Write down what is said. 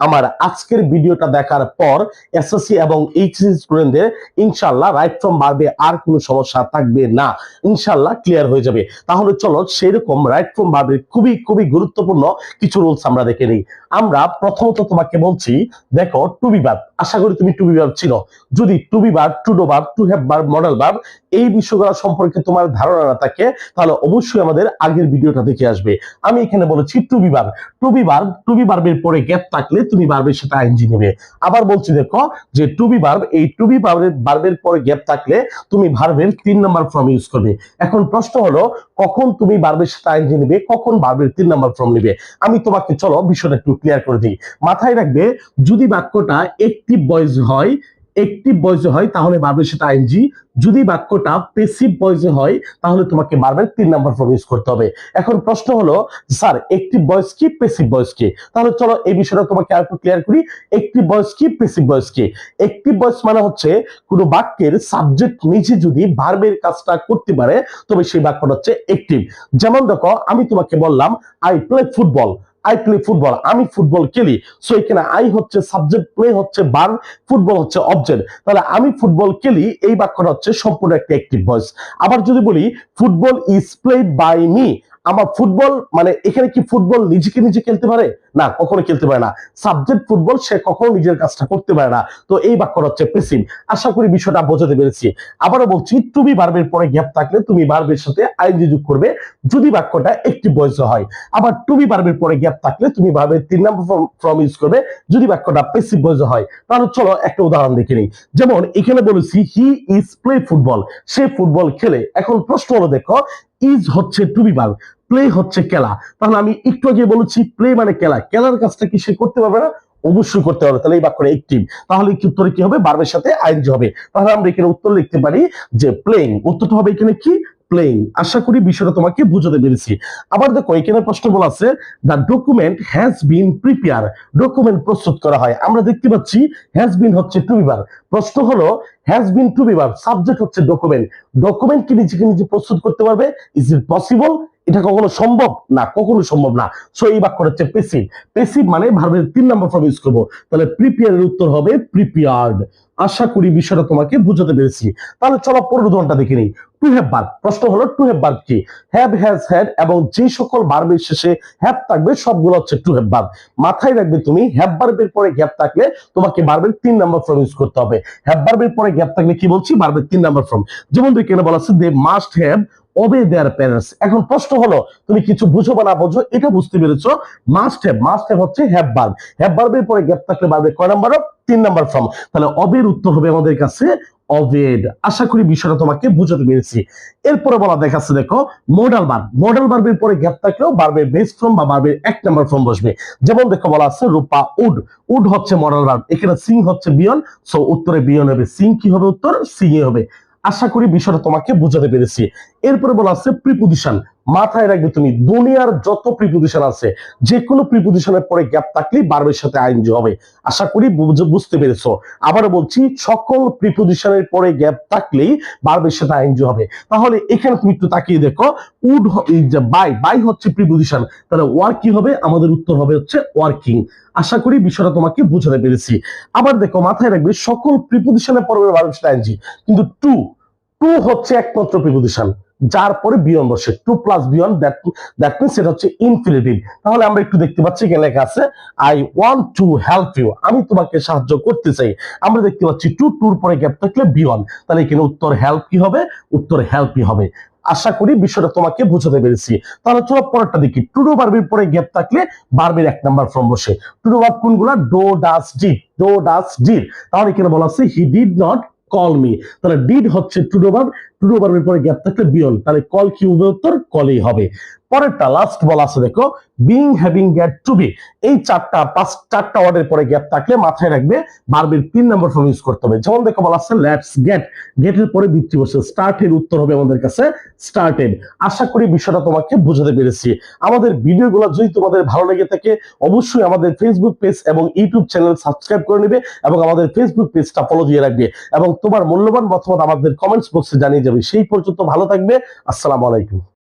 আমার আজকের ভিডিওটা দেখার পর এসএসসি এবং এইচএসসি স্টুডেন্টদের ইনশাআল্লাহ রাইট ফ্রম ভার্বে আর কোনো সমস্যা থাকবে না, ইনশাআল্লাহ ক্লিয়ার হয়ে যাবে। তাহলে চলো সেরকম রাইট ফ্রম ভার্বের খুবই খুবই গুরুত্বপূর্ণ কিছু রুলস আমরা দেখে নিই। আমরা প্রথমত তোমাকে বলছি, দেখো টু বি ভার্ব, আশা করি তুমি টু বি ভার্ব চিনো। যদি to be verb, to do verb, to have verb, modal verb এই বিষয়গুলো সম্পর্কে তোমার ধারণা না থাকে তাহলে অবশ্যই আমাদের আগের ভিডিওটা দেখে আসবে। আমি এখানে বলেছি to be verb, to be verb, to be ভার্বের পরে গ্যাপ থাকলে তুমি ভার্বের সাথে আইএনজি নেবে। আবার বলছি দেখো যে টু বি ভার্ব, এই টু বি ভার্বের পরে গ্যাপ থাকলে তুমি ভার্বের 3 নাম্বার ফর্ম ইউজ করবে। এখন প্রশ্ন হলো কখন তুমি ভার্বের সাথে আইএনজি নেবে, কখন ভার্বের 3 নাম্বার ফর্ম নেবে। আমি তোমাকে চলো বিষয়টা একটু ক্লিয়ার করে দিই। মাথায় রাখবে, যদি বাক্যটা অ্যাক্টিভ ভয়েস হয়, অ্যাক্টিভ ভয়েসে হয় তাহলে ভার্বের সাথে আইএনজি। যদি বাক্যটা প্যাসিভ ভয়েসে হয় তাহলে তোমাকে ভার্বের 3 নাম্বার ফর্ম ইউজ করতে হবে। এখন প্রশ্ন হলো স্যার অ্যাক্টিভ ভয়েস কি, প্যাসিভ ভয়েস কি? তাহলে চলো এই বিষয়টা তোমাকে আরেকটু ক্লিয়ার করি। অ্যাক্টিভ ভয়েস কি, প্যাসিভ ভয়েস কি? অ্যাক্টিভ ভয়েস মানে হচ্ছে কোনো বাক্যের সাবজেক্ট নিজে যদি ভার্বের কাজটা করতে পারে তবে সেই বাক্যটা হচ্ছে অ্যাক্টিভ। যেমন দেখো আমি তোমাকে বললাম I play football, I play football, আমি ফুটবল খেলি। সো এখানে আই হচ্ছে সাবজেক্ট, প্লে হচ্ছে ভার্ব, ফুটবল হচ্ছে অবজেক্ট। তাহলে আমি ফুটবল খেলি এই বাক্যটা হচ্ছে সম্পূর্ণ একটা অ্যাক্টিভ ভয়েস। আবার যদি বলি football is played by me, আমার ফুটবল মানে এখানে কি ফুটবল নিজেকে নিজে খেলতে পারে? না, কখনো খেলতে পারে না। সাবজেক্ট ফুটবল, সে কখনো নিজের কাজটা করতে পারে না। তো এই বাক্যটা হচ্ছে প্যাসিভ। আশা করি বিষয়টা বোঝাতে পেরেছি। আবারও বলছি টু বি ভার্বের পরে গ্যাপ থাকলে তুমি ভার্বের সাথে আইএনজি যোগ করবে যদি বাক্যটা অ্যাক্টিভ ভয়েসে হয়। আবার টু বি ভার্বের পরে গ্যাপ থাকলে তুমি ভার্বের 3 নাম্বার ফর্ম ইউজ করবে যদি বাক্যটা প্যাসিভ ভয়েসে হয়। তাহলে চলো একটা উদাহরণ দেখে নিই। যেমন এখানে বলেছি he is play football, say football খেলে। এখন প্রশ্ন হলো দেখো ইজ হচ্ছে টু বি ভার্ব, প্লে হচ্ছে খেলা। তাহলে আমি একটু আগে বলেছি প্লে মানে খেলা, খেলার কাজটা কি সে করতে পারবে না? অবশ্যই করতে পারবে। তাহলে এই বাক্যটা অ্যাক্টিভ। তাহলে কি উত্তরে কি হবে? ভার্বের সাথে আইএনজি হবে। তাহলে আমরা এখানে উত্তর লিখতে পারি যে প্লেইং। উত্তরটা হবে এখানে কি? প্লেইং। আশা করি বিষয়টা তোমাকে বুঝাতে পেরেছি। আবার দেখো এখানে প্রশ্ন বলা আছে the document has been prepare, document প্রস্তুত করা হয়। আমরা দেখতে পাচ্ছি হ্যাজ বিন হচ্ছে টু বি ভার্ব। প্রশ্ন হলো has been to be verb, subject হচ্ছে ডকুমেন্ট। ডকুমেন্ট কি নিজেকে নিজে প্রস্তুত করতে পারবে? Is it possible? এটা কখনো সম্ভব না, কখনো সম্ভব না। সো এই বাক্যটা হচ্ছে প্যাসিভ। প্যাসিভ মানে ভার্বের 3 নাম্বার ফর্ম ইউজ করব। তাহলে প্রিপেয়ারের উত্তর হবে প্রিপেয়ার্ড। আশা করি বিষয়টা তোমাকে বুঝাতে পেরেছি। তাহলে চলো পরের উদাহরণটা দেখে নিই। টু হ্যাভ ভার্ব, প্রশ্ন হলো টু হ্যাভ ভার্ব কি? হ্যাভ, হ্যাজ, হ্যাড এবং যে সকল ভার্বের শেষে হ্যাভ থাকবে সবগুলো হচ্ছে টু হ্যাভ ভার্ব। মাথায় রাখবে তুমি হ্যাভ ভার্বের পরে গ্যাপ থাকলে তোমাকে ভার্বের 3 নাম্বার ফর্ম ইউজ করতে হবে। হ্যাভ ভার্বের পরে গ্যাপ থাকলে কি বলছি? ভার্বের 3 নাম্বার ফর্ম। যেমন এখানে বলা আছে they must have obey their parents. এখন প্রশ্ন হলো তুমি কিছু বুঝো বা না বুঝো এটা বুঝতে পেরেছো। মাস্ট হ্যাভ, মাস্ট হ্যাভ হচ্ছে হ্যাভ ভার্ব। হ্যাভ ভার্বের পরে গ্যাপ থাকলে ভার্বের কয় নাম্বার? 3 number form. তাহলে অবের উত্তর হবে আমাদের কাছে অবেড। আশা করি বিষয়টা তোমাকে বুঝাতে পেরেছি। এরপরে বলা দেখাচ্ছে দেখো মডাল ভার্ব। মডাল ভার্বের পরে গ্যাপ থাকলেও ভার্বের বেস ফর্ম বা ভার্বের 1 নাম্বার ফর্ম বসবে। যেমন দেখো বলা আছে রূপা উড, উড হচ্ছে মডাল ভার্ব। এখানে সিং হচ্ছে বিয়ন, সো উত্তরে বিয়ন হবে। সিং কি হবে? উত্তর সিং এ হবে। আশা করি বিষয়টা তোমাকে বুঝাতে পেরেছি। এরপরে বলা আছে প্রিপোজিশন। মাথায় রাখবে তুমি দুনিয়ার যত প্রিপোজিশন আছে যে কোনো প্রিপোজিশনের পরে গ্যাপ থাকলেই ভার্বের সাথে আইএনজি হবে। আশা করি বুঝতে পেরেছো। আবার বলছি সকল প্রিপোজিশনের পরে গ্যাপ থাকলেই ভার্বের সাথে আইএনজি হবে। তাহলে এখানে তুমি একটু তাকিয়ে দেখো উড বাই, বাই হচ্ছে প্রিপোজিশন। তাহলে ওয়ার্ক কি হবে? আমাদের উত্তর হবে হচ্ছে ওয়ার্কিং। আশা করি বিষয়টা তোমাকে বুঝাতে পেরেছি। আবার দেখো মাথায় রাখবে সকল প্রিপোজিশনের পরে ভার্বের সাথে আইএনজি, কিন্তু টু, টু হচ্ছে একমাত্র প্রিপোজিশন যার পরে বিয়ন বসে। টু প্লাস বিয়ন দ্যাট মিন্স এটা হচ্ছে ইনফিনিটিভ। তাহলে আমরা একটু দেখতে পাচ্ছি এখানে লেখা আছে I want to help you, আমি তোমাকে সাহায্য করতে চাই। আমরা দেখতে পাচ্ছি টু, টুর পরে গ্যাপ থাকলে বিয়ন। তাহলে এখানে উত্তর হেল্প কি হবে? উত্তর হেল্পই হবে। আশা করি বিষয়টা তোমাকে বুঝাতে পেরেছি। তাহলে চলো পরেরটা দেখি। টু ডু ভার্বের পরে গ্যাপ থাকলে ভার্বের 1 নাম্বার ফর্ম বসে। টু ডু ভার্ব কোনগুলা? Do, does, did. Do, does, did. তাহলে এখানে বলা আছে he did not call me. তাহলে ডিড হচ্ছে to do verb, to do ভার্বের পরে গ্যাপ থাকলে বিয়ন। তাহলে কল কি হবে? উত্তর কলই হবে। পরেরটা লাস্ট বলা আছে দেখো being, having, get, to be. এই চারটা ওয়ার্ডের পরে গ্যাপ থাকলে মাথায় রাখবে ভার্বের 3 নাম্বার ফর্ম ইউজ করতে হবে। যেমন দেখো বলা আছে লেটস গেট, গেটের পরে বৃত্তি বসে। স্টার্ট এর উত্তর হবে আমাদের কাছে স্টার্টেড। আশা করি বিষয়টা তোমাকে বুঝাতে পেরেছি। আমাদের ভিডিওগুলো যদি তোমাদের ভালো লেগে থাকে অবশ্যই আমাদের ফেসবুক পেজ এবং ইউটিউব চ্যানেল সাবস্ক্রাইব করে নেবে এবং আমাদের ফেসবুক পেজটা ফলো দিয়ে রাখবে এবং তোমার মূল্যবান মতামত আমাদের কমেন্টস বক্সে জানিয়ে যাবে। সেই পর্যন্ত ভালো থাকবে। আসসালামু আলাইকুম।